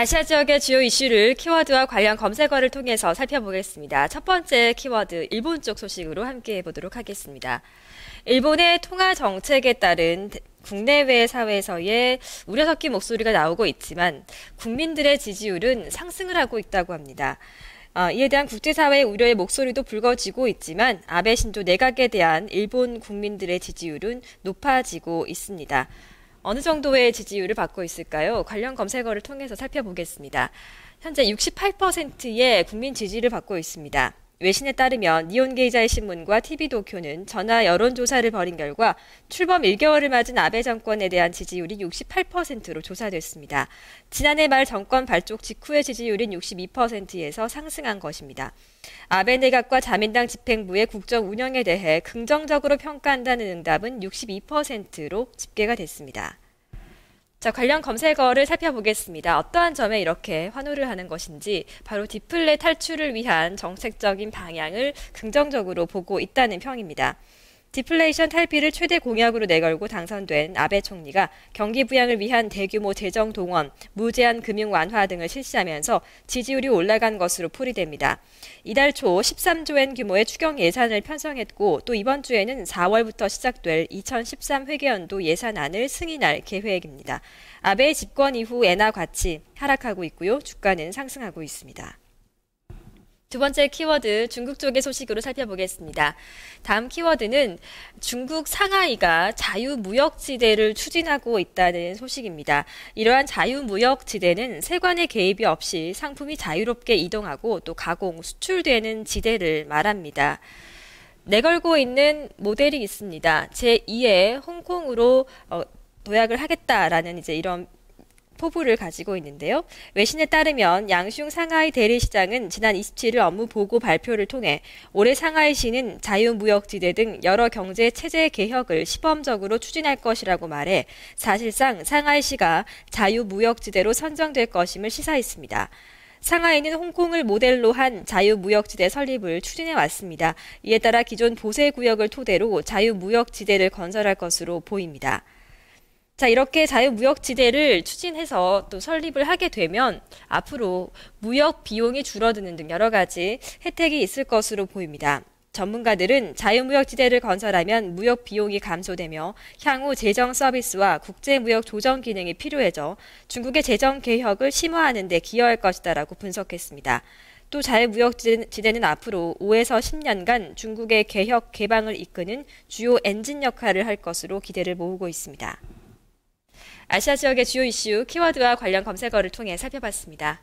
아시아 지역의 주요 이슈를 키워드와 관련 검색어를 통해서 살펴보겠습니다. 첫 번째 키워드, 일본 쪽 소식으로 함께 해보도록 하겠습니다. 일본의 통화 정책에 따른 국내외 사회에서의 우려 섞인 목소리가 나오고 있지만 국민들의 지지율은 상승을 하고 있다고 합니다. 이에 대한 국제사회의 우려의 목소리도 불거지고 있지만 아베 신조 내각에 대한 일본 국민들의 지지율은 높아지고 있습니다. 어느 정도의 지지율을 받고 있을까요? 관련 검색어를 통해서 살펴보겠습니다. 현재 68%의 국민 지지를 받고 있습니다. 외신에 따르면 니혼게이자의 신문과 TV도쿄는 전화 여론조사를 벌인 결과 출범 1개월을 맞은 아베 정권에 대한 지지율이 68%로 조사됐습니다. 지난해 말 정권 발족 직후의 지지율인 62%에서 상승한 것입니다. 아베 내각과 자민당 집행부의 국정 운영에 대해 긍정적으로 평가한다는 응답은 62%로 집계가 됐습니다. 자, 관련 검색어를 살펴보겠습니다. 어떠한 점에 이렇게 환호를 하는 것인지 바로 디플레 탈출을 위한 정책적인 방향을 긍정적으로 보고 있다는 평입니다. 디플레이션 탈피를 최대 공약으로 내걸고 당선된 아베 총리가 경기 부양을 위한 대규모 재정 동원, 무제한 금융 완화 등을 실시하면서 지지율이 올라간 것으로 풀이됩니다. 이달 초 13조엔 규모의 추경 예산을 편성했고 또 이번 주에는 4월부터 시작될 2013 회계연도 예산안을 승인할 계획입니다. 아베의 집권 이후 엔화 가치 하락하고 있고요. 주가는 상승하고 있습니다. 두 번째 키워드, 중국 쪽의 소식으로 살펴보겠습니다. 다음 키워드는 중국 상하이가 자유무역지대를 추진하고 있다는 소식입니다. 이러한 자유무역지대는 세관의 개입이 없이 상품이 자유롭게 이동하고 또 가공, 수출되는 지대를 말합니다. 내걸고 있는 모델이 있습니다. 제2의 홍콩으로 도약을 하겠다라는 이런 포부를 가지고 있는데요. 외신에 따르면 양슝 상하이 대리시장은 지난 27일 업무 보고 발표를 통해 올해 상하이시는 자유무역지대 등 여러 경제 체제 개혁을 시범적으로 추진할 것이라고 말해 사실상 상하이시가 자유무역지대로 선정될 것임을 시사했습니다. 상하이는 홍콩을 모델로 한 자유무역지대 설립을 추진해 왔습니다. 이에 따라 기존 보세구역을 토대로 자유무역지대를 건설할 것으로 보입니다. 자, 이렇게 자유무역지대를 추진해서 또 설립을 하게 되면 앞으로 무역 비용이 줄어드는 등 여러 가지 혜택이 있을 것으로 보입니다. 전문가들은 자유무역지대를 건설하면 무역 비용이 감소되며 향후 재정 서비스와 국제무역 조정 기능이 필요해져 중국의 재정 개혁을 심화하는 데 기여할 것이다라고 분석했습니다. 또 자유무역지대는 앞으로 5에서 10년간 중국의 개혁 개방을 이끄는 주요 엔진 역할을 할 것으로 기대를 모으고 있습니다. 아시아 지역의 주요 이슈, 키워드와 관련 검색어를 통해 살펴봤습니다.